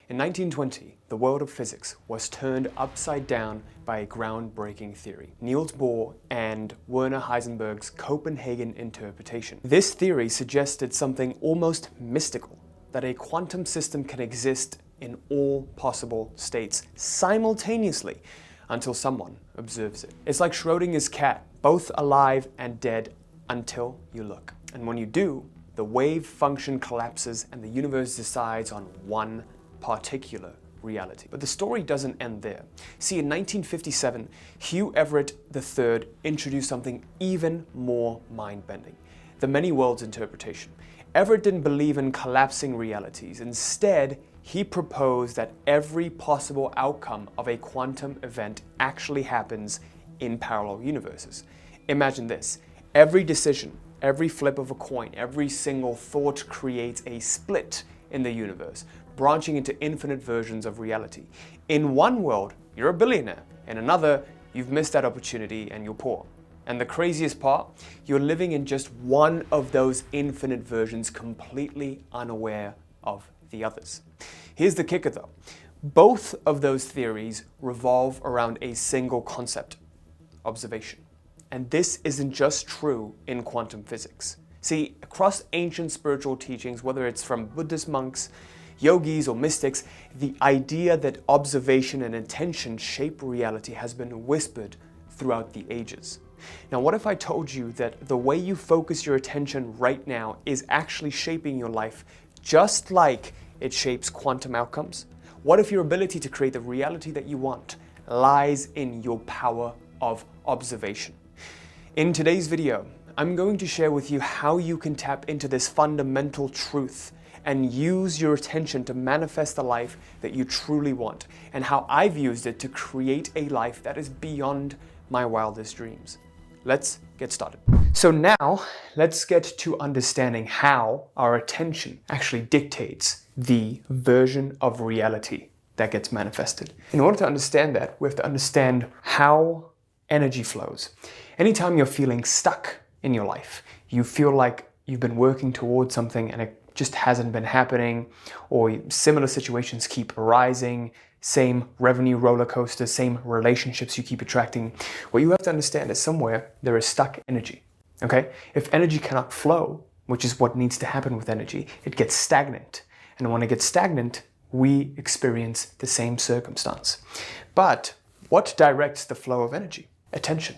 In 1920, the world of physics was turned upside down by a groundbreaking theory, Niels Bohr and Werner Heisenberg's Copenhagen interpretation. This theory suggested something almost mystical, that a quantum system can exist in all possible states simultaneously until someone observes it. It's like Schrodinger's cat, both alive and dead until you look. And when you do, the wave function collapses and the universe decides on one particular reality. But the story doesn't end there. See, in 1957, Hugh Everett III introduced something even more mind-bending, the many worlds interpretation. Everett didn't believe in collapsing realities. Instead, he proposed that every possible outcome of a quantum event actually happens in parallel universes. Imagine this: every decision, every flip of a coin, every single thought creates a split in the universe, branching into infinite versions of reality. In one world, you're a billionaire. In another, you've missed that opportunity and you're poor. And the craziest part, you're living in just one of those infinite versions, completely unaware of the others. Here's the kicker though. Both of those theories revolve around a single concept: observation. And this isn't just true in quantum physics. See, across ancient spiritual teachings, whether it's from Buddhist monks, yogis, or mystics, the idea that observation and intention shape reality has been whispered throughout the ages. Now, what if I told you that the way you focus your attention right now is actually shaping your life just like it shapes quantum outcomes? What if your ability to create the reality that you want lies in your power of observation? In today's video, I'm going to share with you how you can tap into this fundamental truth and use your attention to manifest the life that you truly want, and how I've used it to create a life that is beyond my wildest dreams. Let's get started. So now, let's get to understanding how our attention actually dictates the version of reality that gets manifested. In order to understand that, we have to understand how energy flows. Anytime you're feeling stuck in your life, you feel like you've been working towards something and it just hasn't been happening, or similar situations keep arising, same revenue roller coaster, same relationships you keep attracting, what you have to understand is somewhere there is stuck energy, okay? If energy cannot flow, which is what needs to happen with energy, it gets stagnant. And when it gets stagnant, we experience the same circumstance. But what directs the flow of energy? Attention.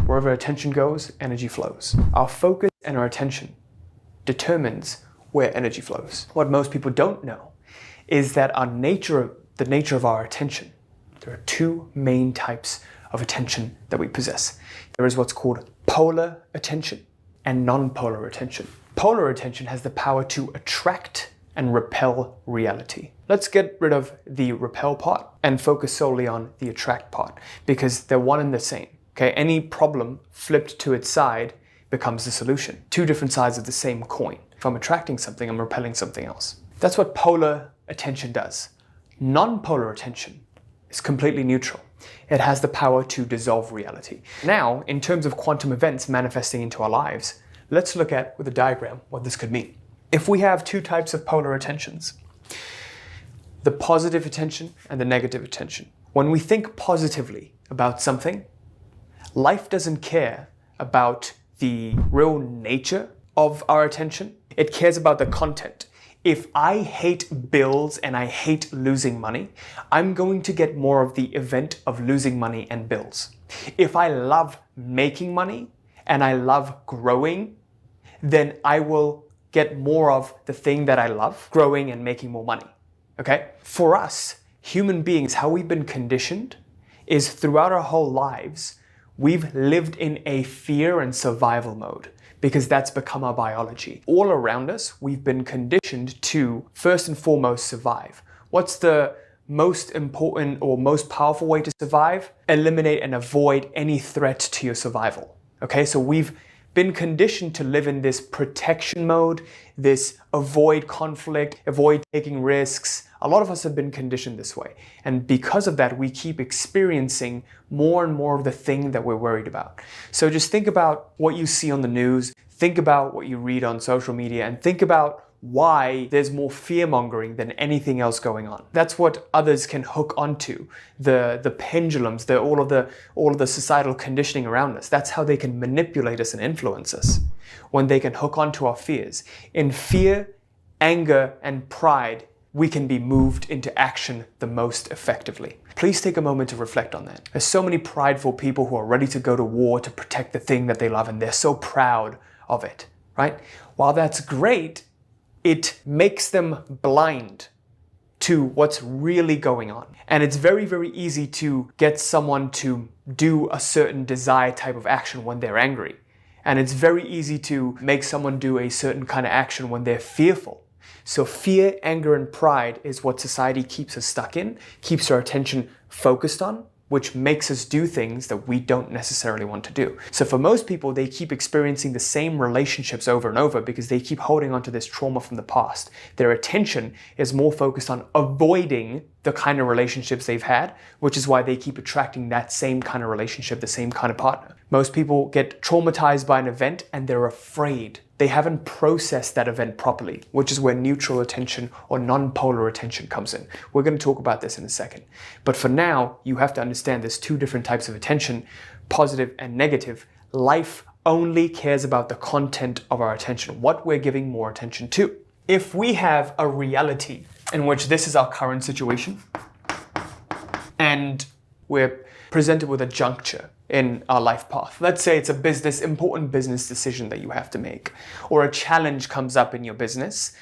Wherever attention goes, energy flows. Our focus and our attention determines where energy flows. What most people don't know is that the nature of our attention, there are two main types of attention that we possess. There is what's called polar attention and non-polar attention. Polar attention has the power to attract and repel reality. Let's get rid of the repel part and focus solely on the attract part, because they're one and the same. Okay, any problem flipped to its side becomes the solution. Two different sides of the same coin. If I'm attracting something, I'm repelling something else. That's what polar attention does. Non-polar attention is completely neutral. It has the power to dissolve reality. Now, in terms of quantum events manifesting into our lives, let's look at, with a diagram, what this could mean. If we have two types of polar attentions, the positive attention and the negative attention. When we think positively about something, life doesn't care about the real nature of our attention. It cares about the content. If I hate bills and I hate losing money, I'm going to get more of the event of losing money and bills. If I love making money and I love growing, then I will get more of the thing that I love, growing and making more money. Okay? For us, human beings, how we've been conditioned is throughout our whole lives, we've lived in a fear and survival mode, because that's become our biology. All around us, we've been conditioned to, first and foremost, survive. What's the most important or most powerful way to survive? Eliminate and avoid any threat to your survival. Okay, so we've been conditioned to live in this protection mode, this avoid conflict, avoid taking risks. A lot of us have been conditioned this way. And because of that, we keep experiencing more and more of the thing that we're worried about. So just think about what you see on the news, think about what you read on social media, and think about why there's more fear-mongering than anything else going on. That's what others can hook onto, the pendulums, all of the societal conditioning around us. That's how they can manipulate us and influence us, when they can hook onto our fears. In fear, anger, and pride, we can be moved into action the most effectively. Please take a moment to reflect on that. There's so many prideful people who are ready to go to war to protect the thing that they love, and they're so proud of it, right? While that's great, it makes them blind to what's really going on. And it's very, very easy to get someone to do a certain desired type of action when they're angry. And it's very easy to make someone do a certain kind of action when they're fearful. So fear, anger, and pride is what society keeps us stuck in, keeps our attention focused on, which makes us do things that we don't necessarily want to do. So for most people, they keep experiencing the same relationships over and over because they keep holding on to this trauma from the past. Their attention is more focused on avoiding the kind of relationships they've had, which is why they keep attracting that same kind of relationship, the same kind of partner. Most people get traumatized by an event and they're afraid. They haven't processed that event properly, which is where neutral attention or non-polar attention comes in. We're going to talk about this in a second. But for now, you have to understand there's two different types of attention, positive and negative. Life only cares about the content of our attention, what we're giving more attention to. If we have a reality in which this is our current situation, and we're presented with a juncture in our life path. Let's say it's a important business decision that you have to make, or a challenge comes up in your business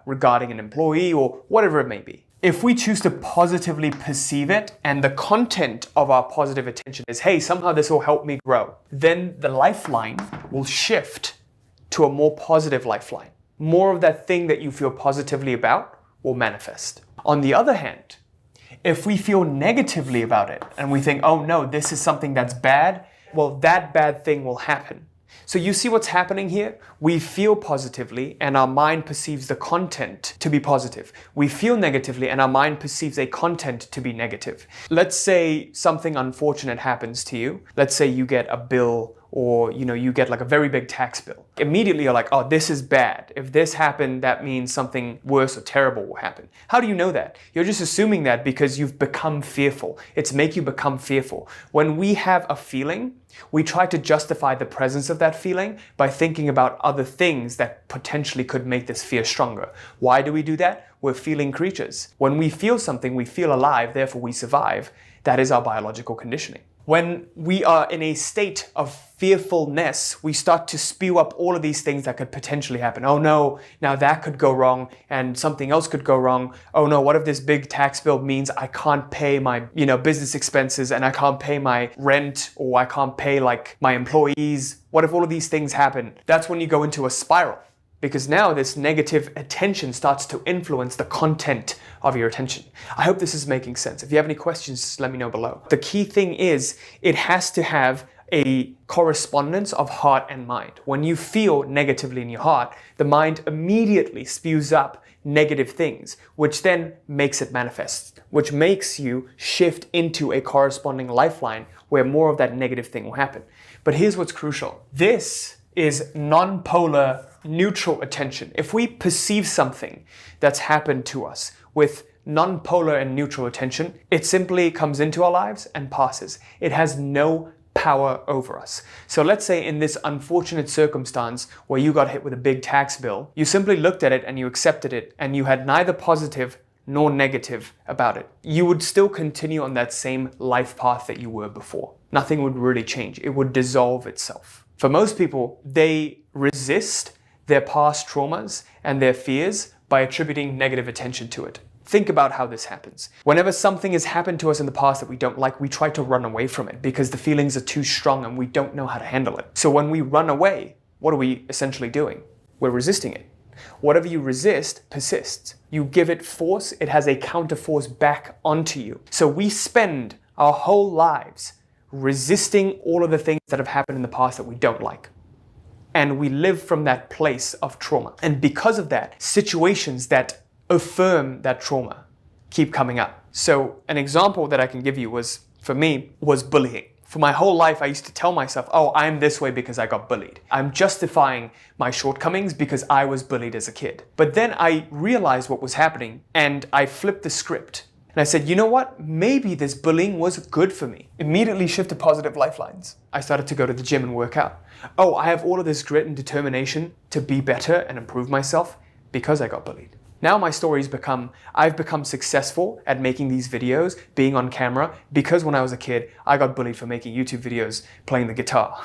regarding an employee or whatever it may be. If we choose to positively perceive it and the content of our positive attention is, hey, somehow this will help me grow, then the lifeline will shift to a more positive lifeline. More of that thing that you feel positively about will manifest. On the other hand, if we feel negatively about it and we think, oh no, this is something that's bad, well, that bad thing will happen. So you see what's happening here? We feel positively and our mind perceives the content to be positive. We feel negatively and our mind perceives a content to be negative. Let's say something unfortunate happens to you. Let's say you get a bill, or you get like a very big tax bill. Immediately you're like, oh, this is bad. If this happened, that means something worse or terrible will happen. How do you know that? You're just assuming that because you've become fearful. It's make you become fearful. When we have a feeling, we try to justify the presence of that feeling by thinking about other things that potentially could make this fear stronger. Why do we do that? We're feeling creatures. When we feel something, we feel alive, therefore we survive. That is our biological conditioning. When we are in a state of fearfulness, we start to spew up all of these things that could potentially happen. Oh no, now that could go wrong and something else could go wrong. Oh no, what if this big tax bill means I can't pay my, business expenses and I can't pay my rent, or I can't pay like my employees? What if all of these things happen? That's when you go into a spiral. Because now this negative attention starts to influence the content of your attention. I hope this is making sense. If you have any questions, just let me know below. The key thing is it has to have a correspondence of heart and mind. When you feel negatively in your heart, the mind immediately spews up negative things, which then makes it manifest, which makes you shift into a corresponding lifeline where more of that negative thing will happen. But here's what's crucial. This is non-polar neutral attention. If we perceive something that's happened to us with non-polar and neutral attention, it simply comes into our lives and passes. It has no power over us. So let's say in this unfortunate circumstance where you got hit with a big tax bill, you simply looked at it and you accepted it and you had neither positive nor negative about it. You would still continue on that same life path that you were before. Nothing would really change. It would dissolve itself. For most people, they resist their past traumas and their fears by attributing negative attention to it. Think about how this happens. Whenever something has happened to us in the past that we don't like, we try to run away from it because the feelings are too strong and we don't know how to handle it. So when we run away, what are we essentially doing? We're resisting it. Whatever you resist persists. You give it force, it has a counter force back onto you. So we spend our whole lives resisting all of the things that have happened in the past that we don't like. And we live from that place of trauma. And because of that, situations that affirm that trauma keep coming up. So an example that I can give you was, for me, was bullying. For my whole life, I used to tell myself, oh, I'm this way because I got bullied. I'm justifying my shortcomings because I was bullied as a kid. But then I realized what was happening and I flipped the script. And I said, you know what? Maybe this bullying was good for me. Immediately shifted positive lifelines. I started to go to the gym and work out. Oh, I have all of this grit and determination to be better and improve myself because I got bullied. Now my story's I've become successful at making these videos, being on camera, because when I was a kid, I got bullied for making YouTube videos playing the guitar,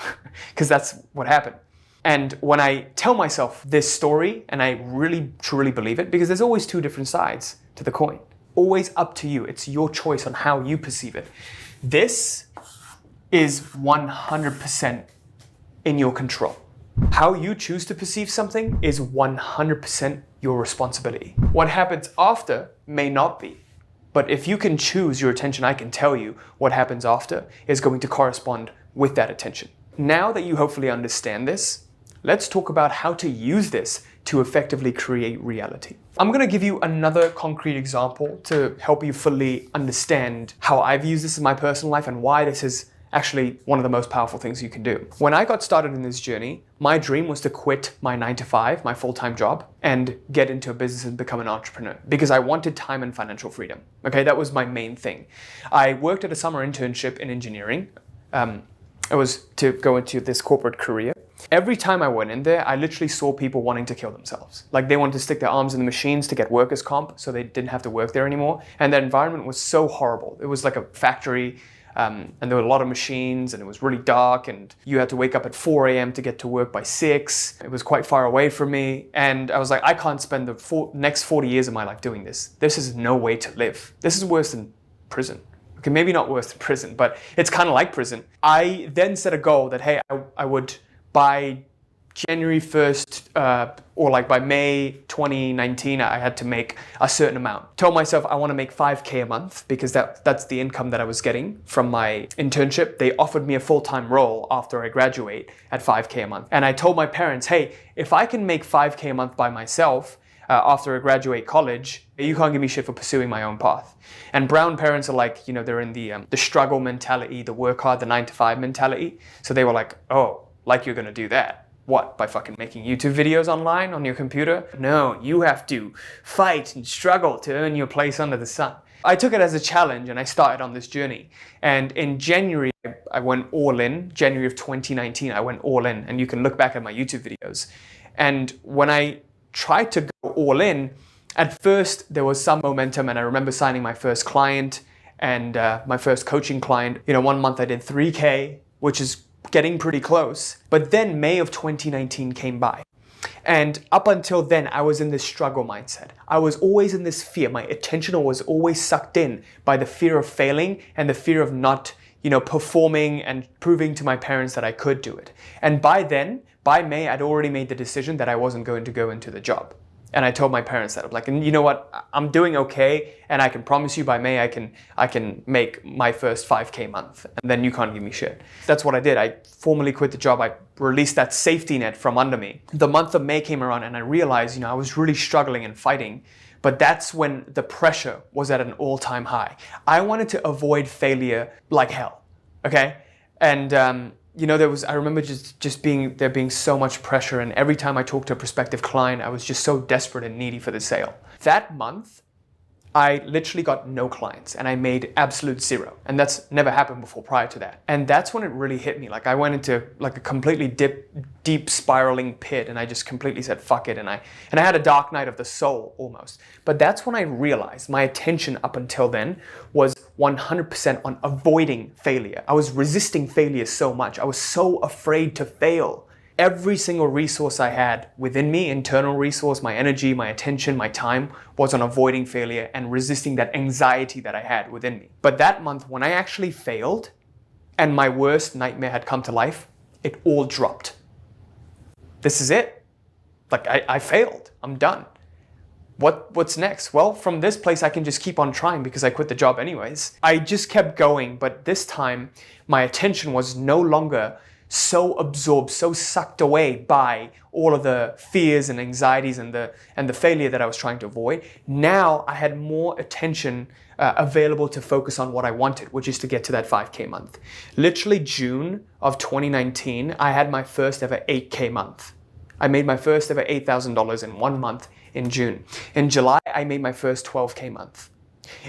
because that's what happened. And when I tell myself this story, and I really truly believe it, because there's always two different sides to the coin. Always up to you. It's your choice on how you perceive it. This is 100% in your control. How you choose to perceive something is 100% your responsibility. What happens after may not be. But if you can choose your attention, I can tell you what happens after is going to correspond with that attention. Now that you hopefully understand this, let's talk about how to use this to effectively create reality. I'm going to give you another concrete example to help you fully understand how I've used this in my personal life and why this is actually one of the most powerful things you can do. When I got started in this journey, my dream was to quit my 9-to-5, my full-time job, and get into a business and become an entrepreneur because I wanted time and financial freedom. Okay, that was my main thing. I worked at a summer internship in engineering. It was to go into this corporate career. Every time I went in there, I literally saw people wanting to kill themselves. Like they wanted to stick their arms in the machines to get workers' comp so they didn't have to work there anymore. And the environment was so horrible. It was like a factory. And there were a lot of machines and it was really dark and you had to wake up at 4 a.m. to get to work by 6. It was quite far away from me. And I was like, I can't spend the next 40 years of my life doing this. This is no way to live. This is worse than prison. Okay, maybe not worse than prison, but it's kind of like prison. I then set a goal that, hey, I would by January 1st or like by May 2019, I had to make a certain amount. Told myself I want to make 5K a month because that's the income that I was getting from my internship. They offered me a full-time role after I graduate at 5K a month. And I told my parents, hey, if I can make 5K a month by myself after I graduate college, you can't give me shit for pursuing my own path. And brown parents are like, you know, they're in the struggle mentality, the work hard, the 9-to-5 mentality. So they were like, oh, like you're going to do that. What, by fucking making YouTube videos online on your computer? No, you have to fight and struggle to earn your place under the sun. I took it as a challenge and I started on this journey. And in January, I went all in. January of 2019, I went all in. And you can look back at my YouTube videos. And when I tried to go all in, at first there was some momentum and I remember signing my first client and my first coaching client. You know, 1 month I did 3K, which is getting pretty close. But then May of 2019 came by. And up until then, I was in this struggle mindset. I was always in this fear. My attention was always sucked in by the fear of failing and the fear of not, you know, performing and proving to my parents that I could do it. And by then, by May, I'd already made the decision that I wasn't going to go into the job. And I told my parents that I'm like, and you know what, I'm doing okay, and I can promise you by May I can make my first 5K month, and then you can't give me shit. That's what I did. I formally quit the job. I released that safety net from under me. The month of May came around, and I realized, you know, I was really struggling and fighting. But that's when the pressure was at an all-time high. I wanted to avoid failure like hell. Okay, and you know, I remember just being so much pressure, and every time I talked to a prospective client, I was just so desperate and needy for the sale. That month, I literally got no clients and I made absolute zero. And that's never happened before prior to that. And that's when it really hit me. Like I went into like a completely deep spiraling pit and I just completely said, fuck it. And I had a dark night of the soul almost. But that's when I realized my attention up until then was 100% on avoiding failure. I was resisting failure so much. I was so afraid to fail. Every single resource I had within me, internal resource, my energy, my attention, my time, was on avoiding failure and resisting that anxiety that I had within me. But that month, when I actually failed and my worst nightmare had come to life, it all dropped. This is it. Like I failed. I'm done. What's next? Well, from this place, I can just keep on trying because I quit the job anyways. I just kept going, but this time my attention was no longer so absorbed, so sucked away by all of the fears and anxieties and the failure that I was trying to avoid. Now I had more attention available to focus on what I wanted, which is to get to that 5K month. Literally June of 2019, I had my first ever 8K month. I made my first ever $8,000 in 1 month in June. In July, I made my first 12K month.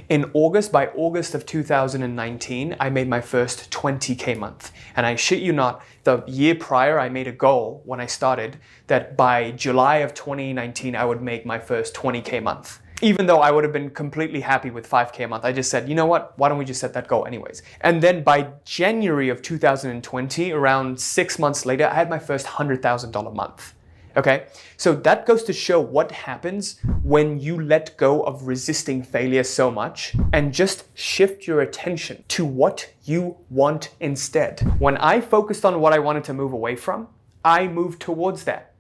In August, by August of 2019, I made my first 20K month. And I shit you not, the year prior, I made a goal when I started that by July of 2019, I would make my first 20K month. Even though I would have been completely happy with 5K a month, I just said, you know what, why don't we just set that goal anyways? And then by January of 2020, around 6 months later, I had my first $100,000 month. Okay, so that goes to show what happens when you let go of resisting failure so much and just shift your attention to what you want instead. When I focused on what I wanted to move away from, I moved towards that.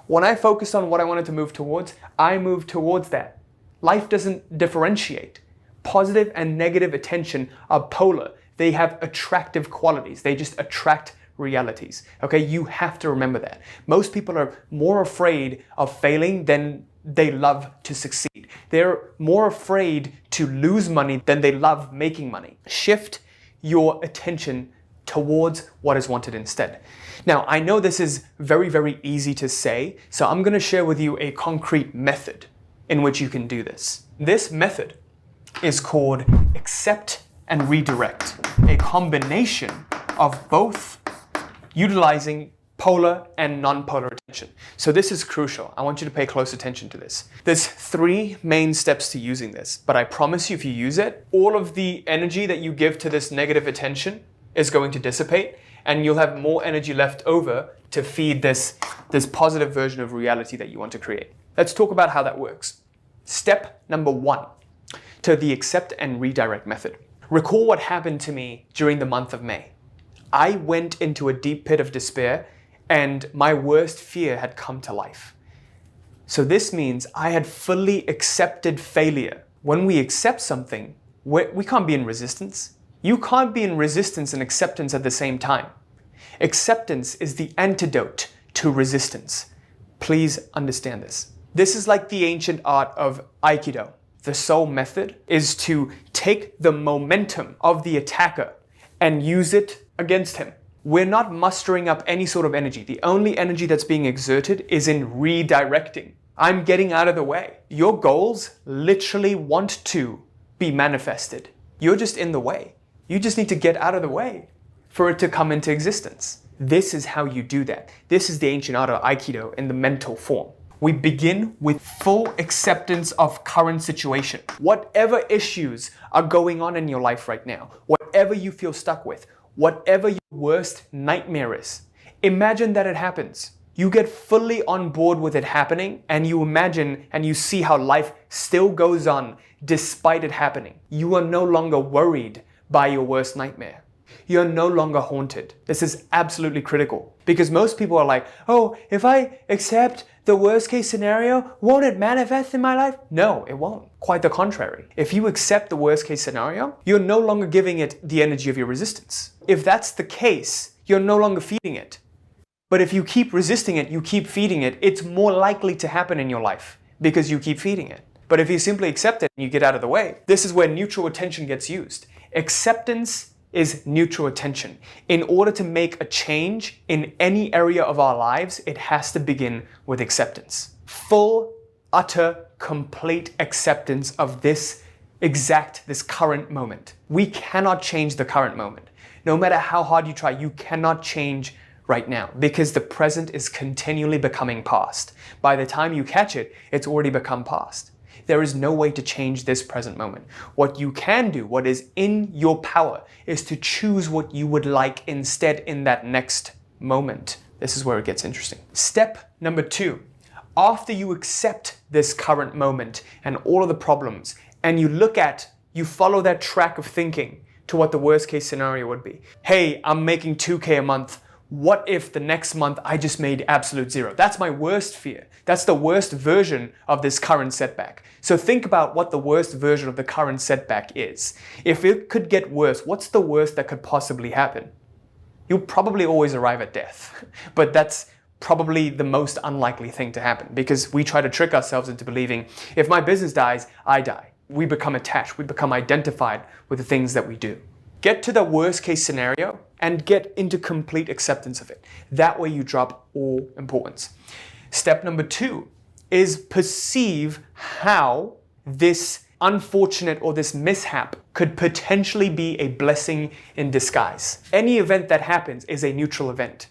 When I focused on what I wanted to move towards, I moved towards that. Life doesn't differentiate. Positive and negative attention are polar. They have attractive qualities. They just attract realities. Okay, you have to remember that. Most people are more afraid of failing than they love to succeed. They're more afraid to lose money than they love making money. Shift your attention towards what is wanted instead. Now, I know this is very, very easy to say, so I'm going to share with you a concrete method in which you can do this. This method is called accept and redirect, a combination of both utilizing polar and non-polar attention. So this is crucial. I want you to pay close attention to this. There's 3 main steps to using this, but I promise you if you use it, all of the energy that you give to this negative attention is going to dissipate and you'll have more energy left over to feed this positive version of reality that you want to create. Let's talk about how that works. Step number 1 to the accept and redirect method. Recall what happened to me during the month of May. I went into a deep pit of despair and my worst fear had come to life. So this means I had fully accepted failure. When we accept something, we can't be in resistance. You can't be in resistance and acceptance at the same time. Acceptance is the antidote to resistance. Please understand this. This is like the ancient art of Aikido. The sole method is to take the momentum of the attacker and use it against him. We're not mustering up any sort of energy. The only energy that's being exerted is in redirecting. I'm getting out of the way. Your goals literally want to be manifested. You're just in the way. You just need to get out of the way for it to come into existence. This is how you do that. This is the ancient art of Aikido in the mental form. We begin with full acceptance of current situation. Whatever issues are going on in your life right now, whatever you feel stuck with, whatever your worst nightmare is, imagine that it happens. You get fully on board with it happening and you imagine and you see how life still goes on despite it happening. You are no longer worried by your worst nightmare. You're no longer haunted. This is absolutely critical because most people are like, oh, if I accept the worst case scenario, won't it manifest in my life? No, it won't. Quite the contrary. If you accept the worst case scenario, you're no longer giving it the energy of your resistance. If that's the case, you're no longer feeding it. But if you keep resisting it, you keep feeding it, it's more likely to happen in your life because you keep feeding it. But if you simply accept it and you get out of the way, this is where neutral attention gets used. Acceptance is neutral attention. In order to make a change in any area of our lives, it has to begin with acceptance. Full, utter, complete acceptance of this current moment. We cannot change the current moment. No matter how hard you try, you cannot change right now because the present is continually becoming past. By the time you catch it, it's already become past. There is no way to change this present moment. What you can do, what is in your power, is to choose what you would like instead in that next moment. This is where it gets interesting. Step number 2. After you accept this current moment and all of the problems, and you follow that track of thinking to what the worst case scenario would be. Hey, I'm making 2K a month. What if the next month I just made absolute zero? That's my worst fear. That's the worst version of this current setback. So think about what the worst version of the current setback is. If it could get worse, what's the worst that could possibly happen? you'll probably always arrive at death. But that's probably the most unlikely thing to happen, because we try to trick ourselves into believing if my business dies, I die. We become attached, we become identified with the things that we do. Get to the worst case scenario and get into complete acceptance of it. That way you drop all importance. Step number 2 is perceive how this unfortunate or this mishap could potentially be a blessing in disguise. Any event that happens is a neutral event.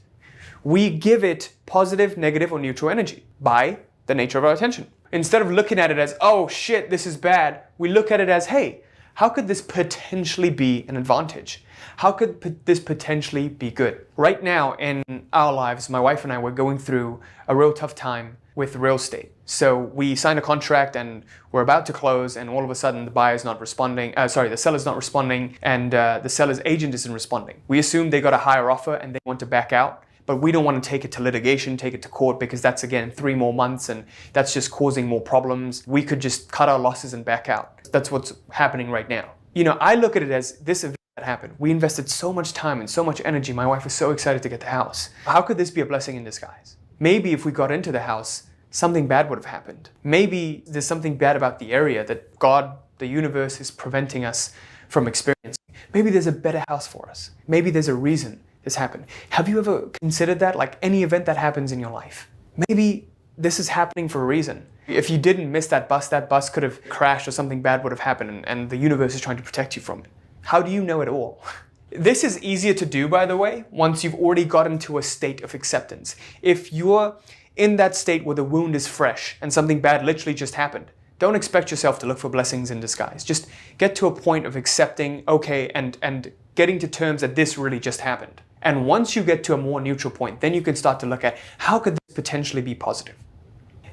We give it positive, negative, or neutral energy by the nature of our attention. Instead of looking at it as, oh shit, this is bad, we look at it as, hey, how could this potentially be an advantage? How could this potentially be good? Right now in our lives, my wife and I were going through a real tough time with real estate. So we signed a contract and we're about to close, and all of a sudden the buyer's not responding, the seller's not responding, and the seller's agent isn't responding. We assume they got a higher offer and they want to back out, but we don't want to take it to litigation, take it to court, because that's again 3 more months and that's just causing more problems. We could just cut our losses and back out. That's what's happening right now. You know, I look at it as this event that happened. We invested so much time and so much energy. My wife was so excited to get the house. How could this be a blessing in disguise? Maybe if we got into the house, something bad would have happened. Maybe there's something bad about the area that God, the universe, is preventing us from experiencing. Maybe there's a better house for us. Maybe there's a reason this happened. Have you ever considered that? Like any event that happens in your life, maybe this is happening for a reason. If you didn't miss that bus could have crashed or something bad would have happened, and the universe is trying to protect you from it. How do you know it all? This is easier to do, by the way, once you've already gotten to a state of acceptance. If you're in that state where the wound is fresh and something bad literally just happened, don't expect yourself to look for blessings in disguise. Just get to a point of accepting, okay, and getting to terms that this really just happened. And once you get to a more neutral point, then you can start to look at how could this potentially be positive.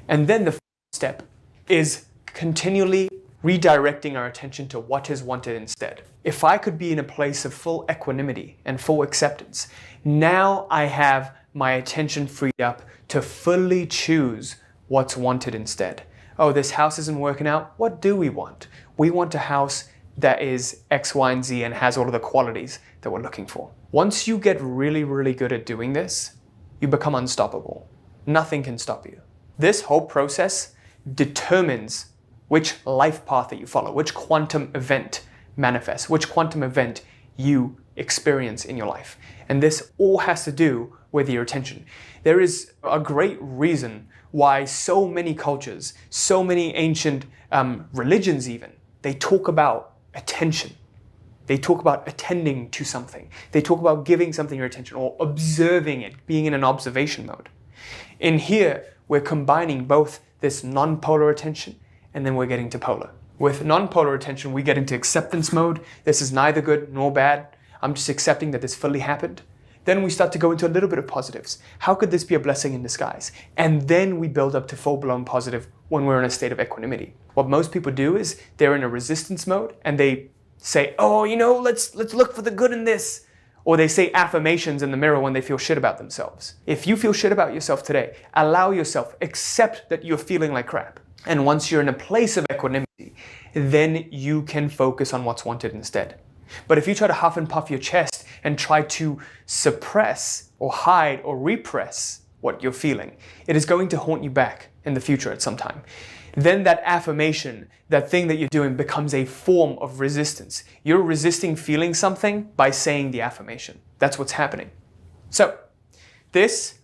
And then the step is continually redirecting our attention to what is wanted instead. If I could be in a place of full equanimity and full acceptance, now I have my attention freed up to fully choose what's wanted instead. Oh, this house isn't working out. What do we want? We want a house that is X, Y, and Z and has all of the qualities that we're looking for. Once you get really, really good at doing this, you become unstoppable. Nothing can stop you. This whole process determines which life path that you follow, which quantum event manifests, which quantum event you experience in your life. And this all has to do with your attention. There is a great reason why so many cultures, so many ancient religions even, they talk about attention. They talk about attending to something. They talk about giving something your attention or observing it, being in an observation mode. In here, we're combining both this non-polar attention and then we're getting to polar. With non-polar attention, we get into acceptance mode. This is neither good nor bad. I'm just accepting that this fully happened. Then we start to go into a little bit of positives. How could this be a blessing in disguise? And then we build up to full-blown positive when we're in a state of equanimity. What most people do is they're in a resistance mode and they say, oh, you know, let's look for the good in this. Or they say affirmations in the mirror when they feel shit about themselves. If you feel shit about yourself today, allow yourself, accept that you're feeling like crap. And once you're in a place of equanimity, then you can focus on what's wanted instead. But if you try to huff and puff your chest and try to suppress or hide or repress what you're feeling, it is going to haunt you back in the future at some time. Then that affirmation, that thing that you're doing becomes a form of resistance. You're resisting feeling something by saying the affirmation. That's what's happening. So this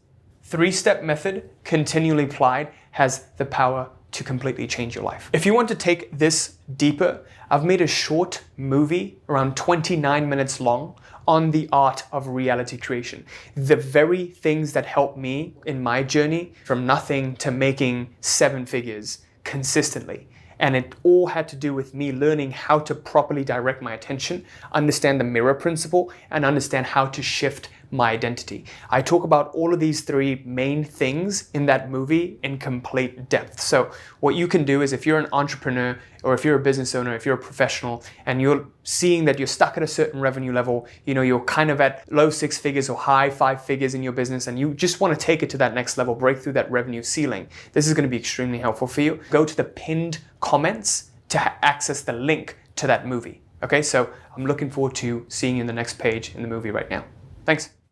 3-step method continually applied has the power to completely change your life. If you want to take this deeper, I've made a short movie around 29 minutes long on the art of reality creation. The very things that helped me in my journey from nothing to making 7 figures consistently. And it all had to do with me learning how to properly direct my attention, understand the mirror principle, and understand how to shift my identity. I talk about all of these 3 main things in that movie in complete depth. So what you can do is if you're an entrepreneur or if you're a business owner, if you're a professional and you're seeing that you're stuck at a certain revenue level, you know, you're kind of at low 6 figures or high 5 figures in your business and you just want to take it to that next level, break through that revenue ceiling, this is going to be extremely helpful for you. Go to the pinned comments to access the link to that movie. Okay, so I'm looking forward to seeing you in the next page in the movie right now. Thanks.